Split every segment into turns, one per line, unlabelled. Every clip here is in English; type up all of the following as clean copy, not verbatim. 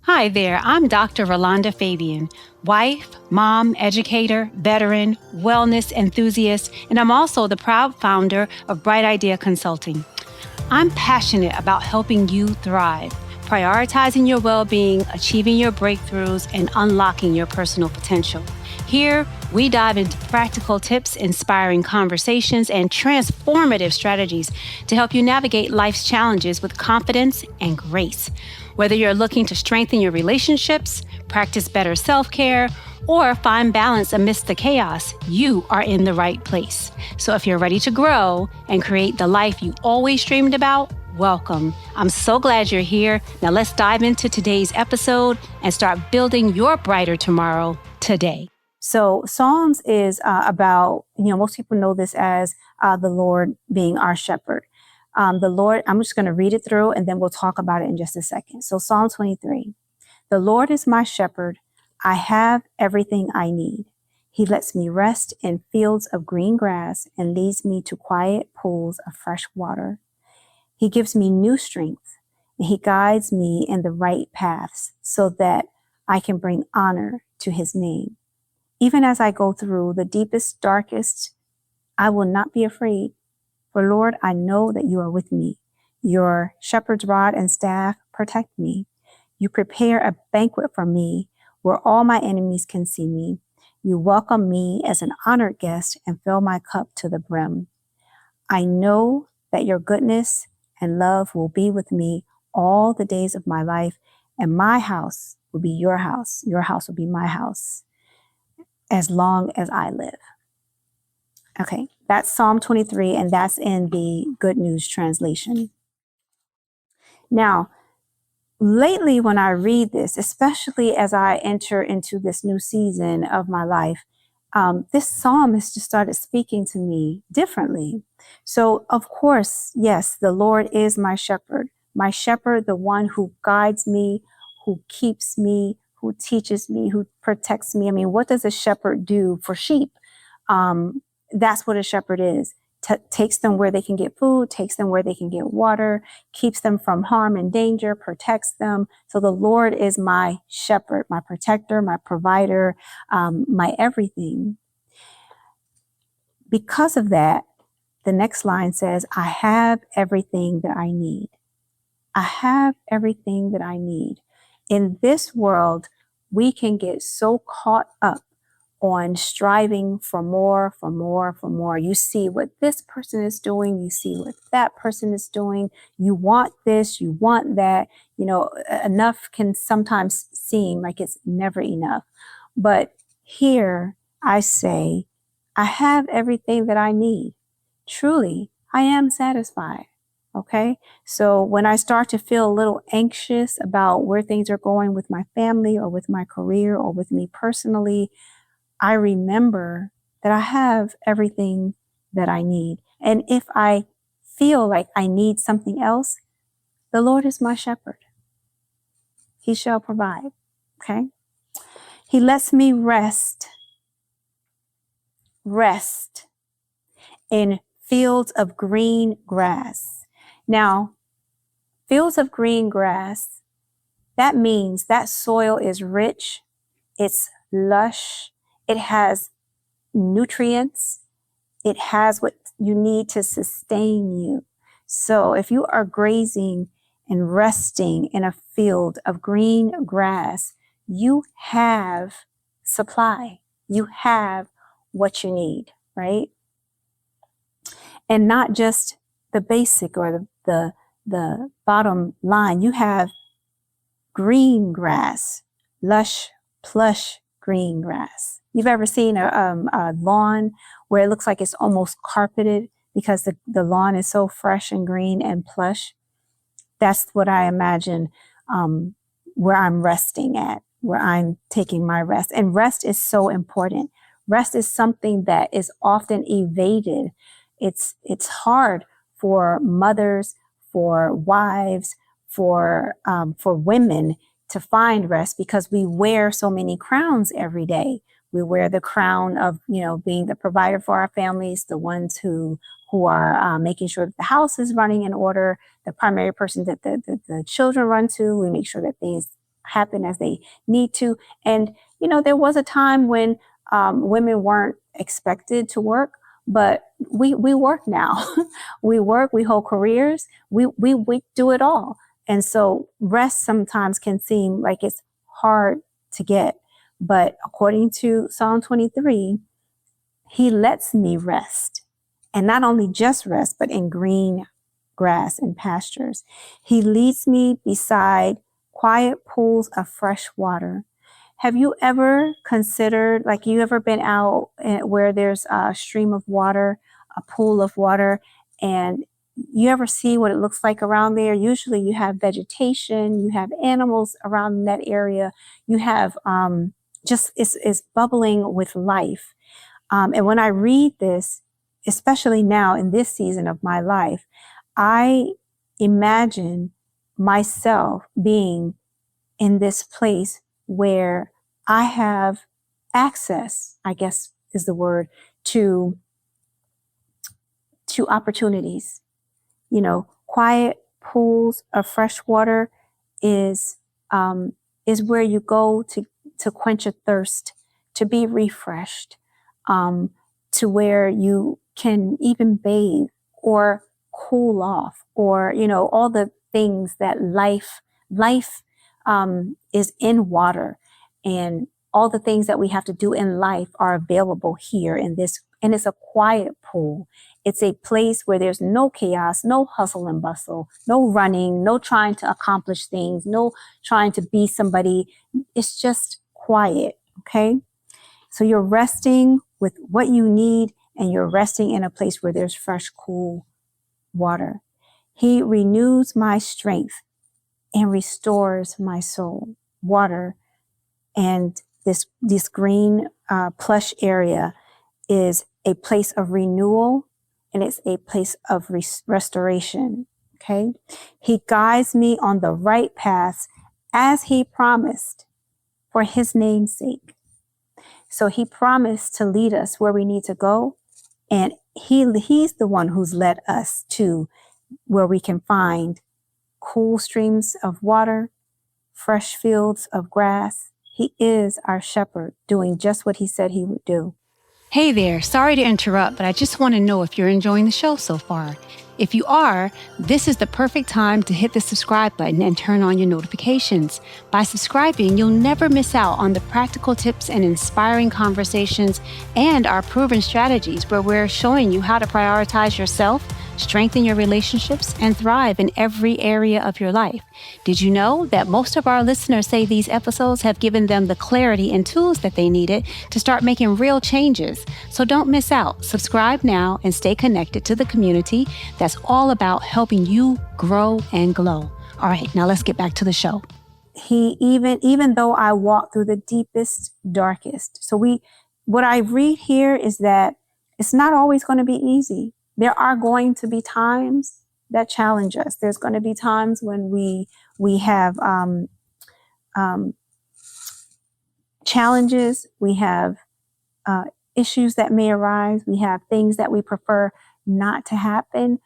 Hi there, I'm Dr. Rolanda Fabien, wife, mom, educator, veteran, wellness enthusiast, and I'm also the proud founder of Bright Idea Consulting. I'm passionate about helping you thrive, prioritizing your well-being, achieving your breakthroughs, and unlocking your personal potential. Here, we dive into practical tips, inspiring conversations, and transformative strategies to help you navigate life's challenges with confidence and grace. Whether you're looking to strengthen your relationships, practice better self-care, or find balance amidst the chaos, you are in the right place. So if you're ready to grow and create the life you always dreamed about, welcome. I'm so glad you're here. Now let's dive into today's episode and start building your brighter tomorrow today. So Psalms is about, most people know this as the Lord being our shepherd. The Lord, I'm just going to read it through and then we'll talk about it in just a second. So Psalm 23, the Lord is my shepherd. I have everything I need. He lets me rest in fields of green grass and leads me to quiet pools of fresh water. He gives me new strength and he guides me in the right paths so that I can bring honor to his name. Even as I go through the deepest, darkest, I will not be afraid. For Lord, I know that you are with me. Your shepherd's rod and staff protect me. You prepare a banquet for me where all my enemies can see me. You welcome me as an honored guest and fill my cup to the brim. I know that your goodness and love will be with me all the days of my life, and my house will be your house. Your house will be my house as long as I live. Okay, that's Psalm 23, and that's in the Good News translation. Now, lately, when I read this, especially as I enter into this new season of my life, this psalm has just started speaking to me differently. So, of course, yes, the Lord is my shepherd, the one who guides me, who keeps me, who teaches me, who protects me. I mean, what does a shepherd do for sheep? That's what a shepherd is. Takes them where they can get food, takes them where they can get water, keeps them from harm and danger, protects them. So the Lord is my shepherd, my protector, my provider, my everything. Because of that, the next line says, I have everything that I need. I have everything that I need. In this world, we can get so caught up on striving for more, for more, for more. You see what this person is doing. You see what that person is doing. You want this, you want that. Enough can sometimes seem like it's never enough. But here I say, I have everything that I need. Truly, I am satisfied. Okay. So when I start to feel a little anxious about where things are going with my family or with my career or with me personally, I remember that I have everything that I need. And if I feel like I need something else, the Lord is my shepherd. He shall provide. Okay. He lets me rest in fields of green grass. Now, fields of green grass, that means that soil is rich, it's lush, it has nutrients, it has what you need to sustain you. So if you are grazing and resting in a field of green grass, you have supply, you have what you need, right? And not just the basic or the bottom line. You have green grass, lush, plush green grass. You've ever seen a lawn where it looks like it's almost carpeted because the lawn is so fresh and green and plush? That's what I imagine where I'm resting at, where I'm taking my rest. And rest is so important. Rest is something that is often evaded. It's hard for mothers, for wives, for women to find rest because we wear so many crowns every day. We wear the crown of, being the provider for our families, the ones who are making sure that the house is running in order, the primary person that the children run to. We make sure that things
happen as they need to. And, there was a time when women weren't expected to work, but we work now. We work, we hold careers, we do it all. And so rest sometimes can seem like it's hard to get. But according to Psalm 23, he lets me rest. And not only just rest, but in green grass and pastures. He leads me beside quiet pools of fresh water. Have you ever considered, like, you ever been out where there's a stream of water, a pool of water, and you ever see what it looks like around there? Usually you have vegetation, you have animals around that area, you have just, it's bubbling with life. And when I read this, especially now in this season of my life, I imagine myself being in this place where I have access, I guess is the word, to opportunities. Quiet pools of fresh water is where you go to quench a thirst, to be refreshed, to where you can even bathe or cool off, or all the things that life is in water, and all the things that we have to do in life are available here in this. And it's a quiet pool. It's a place where there's no chaos, no hustle and bustle, no running, no trying to accomplish things, no trying to be somebody. It's just quiet. Okay. So you're resting with what you need, and you're resting in a place where there's fresh, cool water. He renews my strength and restores my soul. Water and this green plush area is a place of renewal, and it's a place of restoration. Okay. He guides me on the right paths as he promised, for his name's sake. So he promised to lead us where we need to go. And he's the one who's led us to where we can find cool streams of water, fresh fields of grass. He is our shepherd, doing just what he said he would do.
Hey there, sorry to interrupt, but I just want to know if you're enjoying the show so far. If you are, this is the perfect time to hit the subscribe button and turn on your notifications. By subscribing, you'll never miss out on the practical tips and inspiring conversations and our proven strategies where we're showing you how to prioritize yourself, strengthen your relationships, and thrive in every area of your life. Did you know that most of our listeners say these episodes have given them the clarity and tools that they needed to start making real changes? So don't miss out. Subscribe now and stay connected to the community that's all about helping you grow and glow. All right, now let's get back to the show.
He even though I walk through the deepest, darkest. So what I read here is that it's not always going to be easy. There are going to be times that challenge us. There's going to be times when we have challenges. We have issues that may arise. We have things that we prefer not to happen.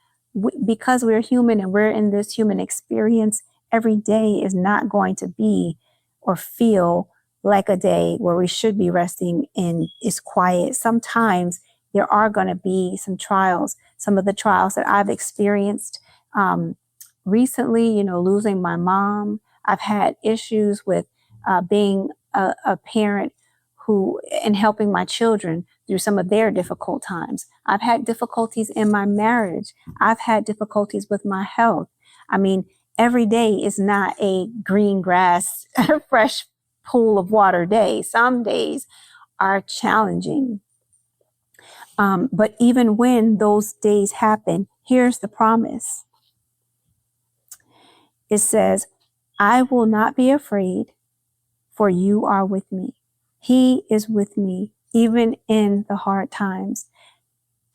Because we're human and we're in this human experience, every day is not going to be or feel like a day where we should be resting and is quiet. Sometimes there are going to be some trials. Some of the trials that I've experienced recently, losing my mom. I've had issues with being a parent and helping my children through some of their difficult times. I've had difficulties in my marriage. I've had difficulties with my health. I mean, every day is not a green grass, fresh pool of water day. Some days are challenging. But even when those days happen, here's the promise. It says, I will not be afraid, for you are with me. He is with me, even in the hard times.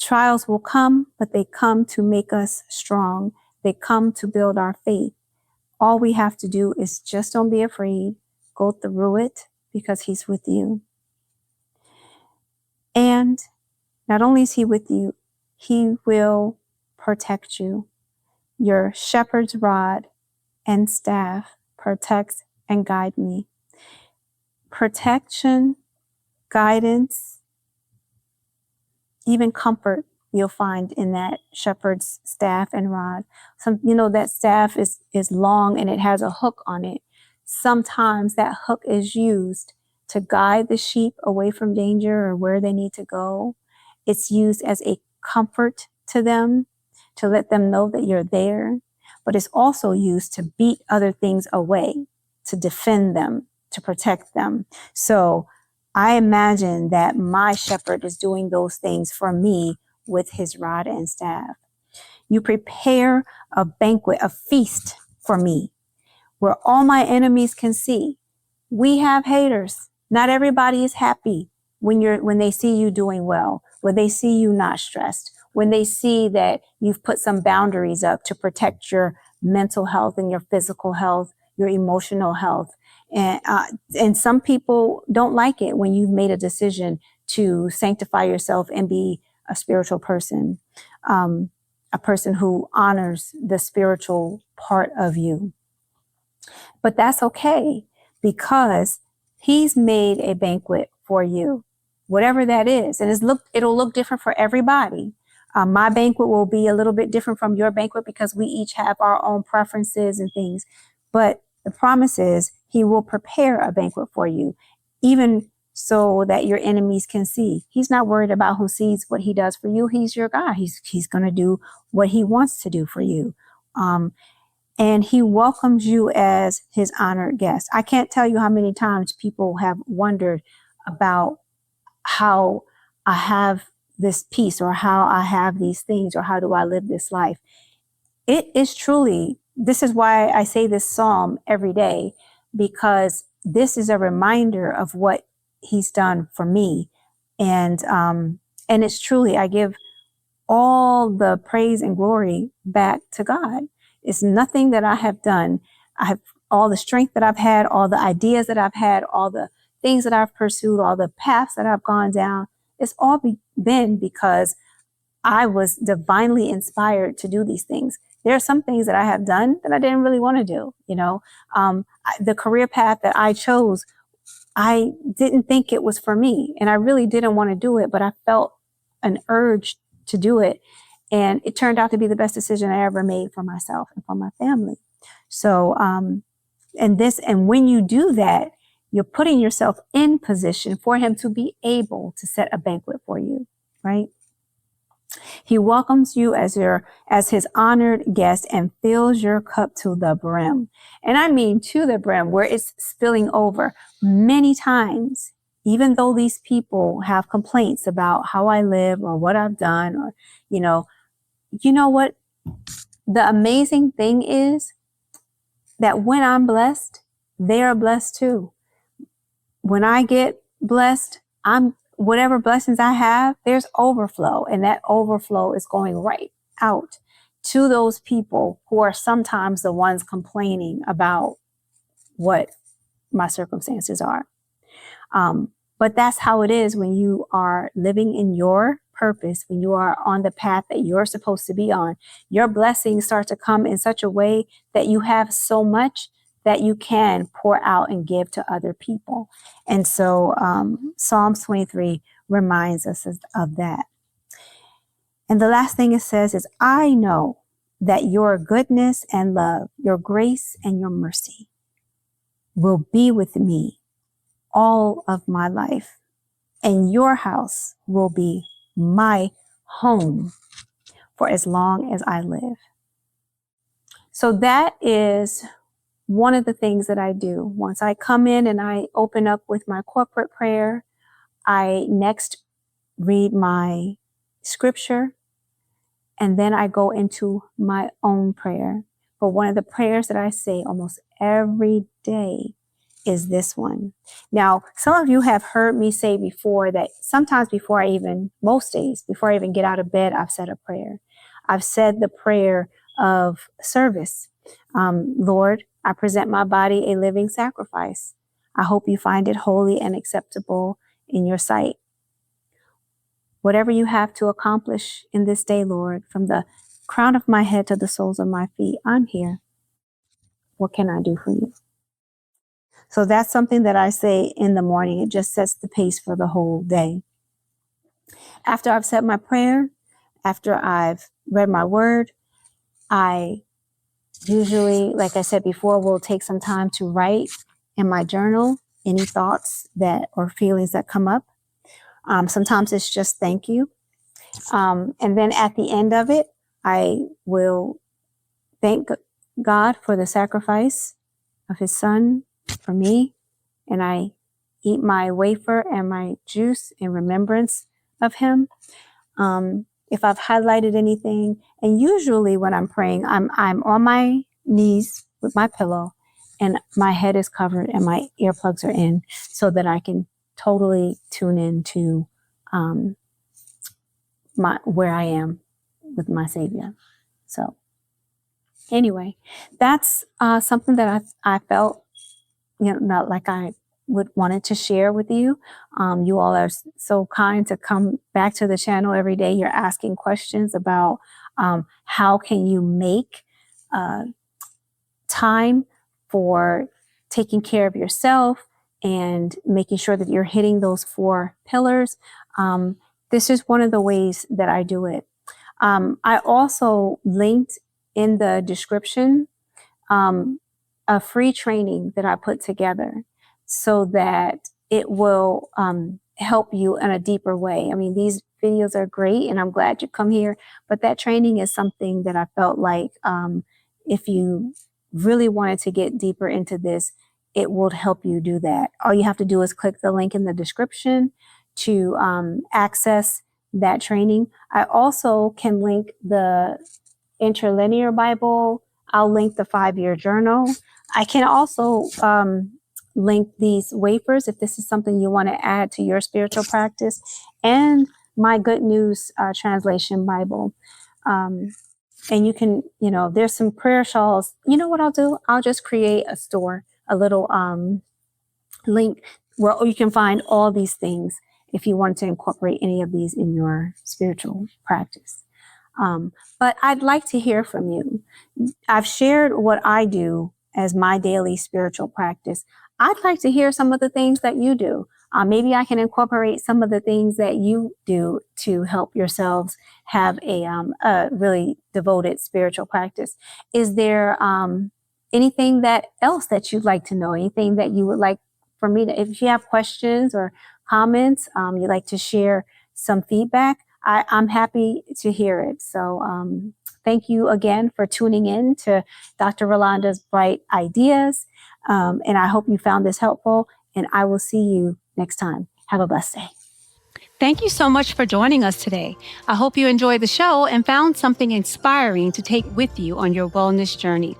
Trials will come, but they come to make us strong. They come to build our faith. All we have to do is just don't be afraid. Go through it because he's with you. And not only is he with you, he will protect you. Your shepherd's rod and staff protects and guide me. Protection, guidance, even comfort you'll find in that shepherd's staff and rod. That staff is long and it has a hook on it. Sometimes that hook is used to guide the sheep away from danger or where they need to go. It's used as a comfort to them, to let them know that you're there. But it's also used to beat other things away, to defend them, to protect them. So I imagine that my shepherd is doing those things for me with his rod and staff. You prepare a banquet, a feast for me, where all my enemies can see. We have haters. Not everybody is happy when they see you doing well, when they see you not stressed, when they see that you've put some boundaries up to protect your mental health and your physical health, your emotional health. And some people don't like it when you've made a decision to sanctify yourself and be a spiritual person, a person who honors the spiritual part of you. But that's okay, because he's made a banquet for you, whatever that is. And it'll look different for everybody. My banquet will be a little bit different from your banquet because we each have our own preferences and things. But the promise is he will prepare a banquet for you, even so that your enemies can see. He's not worried about who sees what he does for you. He's your God. He's going to do what he wants to do for you. And he welcomes you as his honored guest. I can't tell you how many times people have wondered about how I have this peace, or how I have these things, or how do I live this life. It is truly, this is why I say this psalm every day, because this is a reminder of what he's done for me. And it's truly, I give all the praise and glory back to God. It's nothing that I have done. I have all the strength that I've had, all the ideas that I've had, all the things that I've pursued, all the paths that I've gone down. It's all been because I was divinely inspired to do these things. There are some things that I have done that I didn't really want to do. The career path that I chose, I didn't think it was for me, and I really didn't want to do it, but I felt an urge to do it. And it turned out to be the best decision I ever made for myself and for my family. So, and when you do that, you're putting yourself in position for him to be able to set a banquet for you, right? He welcomes you as his honored guest and fills your cup to the brim. And I mean to the brim, where it's spilling over many times, even though these people have complaints about how I live or what I've done, or, you know what? The amazing thing is that when I'm blessed, they are blessed too. When I get blessed, whatever blessings I have, there's overflow, and that overflow is going right out to those people who are sometimes the ones complaining about what my circumstances are. But that's how it is when you are living in your purpose, when you are on the path that you're supposed to be on. Your blessings start to come in such a way that you have so much that you can pour out and give to other people. And so Psalms 23 reminds us of that. And the last thing it says is, I know that your goodness and love, your grace and your mercy will be with me all of my life, and your house will be my home for as long as I live. So that is one of the things that I do. Once I come in and I open up with my corporate prayer, I next read my scripture, and then I go into my own prayer. But one of the prayers that I say almost every day is this one. Now, some of you have heard me say before that sometimes most days, before I even get out of bed, I've said a prayer. I've said the prayer of service. Lord, I present my body a living sacrifice. I hope you find it holy and acceptable in your sight. Whatever you have to accomplish in this day, Lord, from the crown of my head to the soles of my feet, I'm here. What can I do for you? So that's something that I say in the morning. It just sets the pace for the whole day. After I've said my prayer, after I've read my word, I usually, like I said before, will take some time to write in my journal any thoughts that or feelings that come up. Sometimes it's just thank you. And then at the end of it, I will thank God for the sacrifice of his son for me. And I eat my wafer and my juice in remembrance of him. If I've highlighted anything, and usually when I'm praying, I'm on my knees with my pillow and my head is covered and my earplugs are in so that I can totally tune into where I am with my Savior. So anyway, that's something that I felt, not like I wanted to share with you. You all are so kind to come back to the channel every day. You're asking questions about how can you make time for taking care of yourself and making sure that you're hitting those 4 pillars. This is one of the ways that I do it. I also linked in the description a free training that I put together so that it will help you in a deeper way. I mean, these videos are great and I'm glad you come here, but that training is something that I felt like if you really wanted to get deeper into this, it will help you do that. All you have to do is click the link in the description to access that training. I also can link the interlinear Bible. I'll link the 5-year journal. I can also link these wafers if this is something you want to add to your spiritual practice, and my Good News Translation Bible. And you can, there's some prayer shawls. You know what I'll do? I'll just create a store, a little link where you can find all these things if you want to incorporate any of these in your spiritual practice. But I'd like to hear from you. I've shared what I do as my daily spiritual practice. I'd like to hear some of the things that you do. Maybe I can incorporate some of the things that you do to help yourselves have a really devoted spiritual practice. Is there anything else that you'd like to know? Anything that you would like for me to, if you have questions or comments, you'd like to share some feedback, I'm happy to hear it. So thank you again for tuning in to Dr. Rolanda's Bright Ideas. And I hope you found this helpful, and I will see you next time. Have a blessed day.
Thank you so much for joining us today. I hope you enjoyed the show and found something inspiring to take with you on your wellness journey.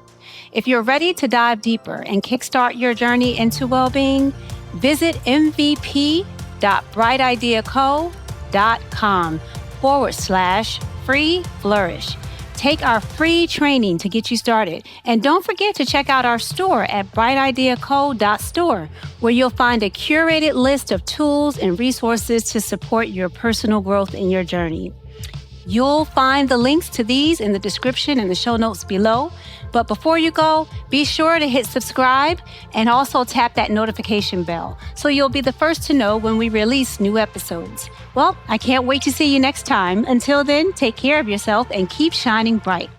If you're ready to dive deeper and kickstart your journey into well-being, visit mvp.brightideaco.com/free flourish. Take our free training to get you started. And don't forget to check out our store at brightideaco.store, where you'll find a curated list of tools and resources to support your personal growth in your journey. You'll find the links to these in the description and the show notes below. But before you go, be sure to hit subscribe and also tap that notification bell so you'll be the first to know when we release new episodes. Well, I can't wait to see you next time. Until then, take care of yourself and keep shining bright.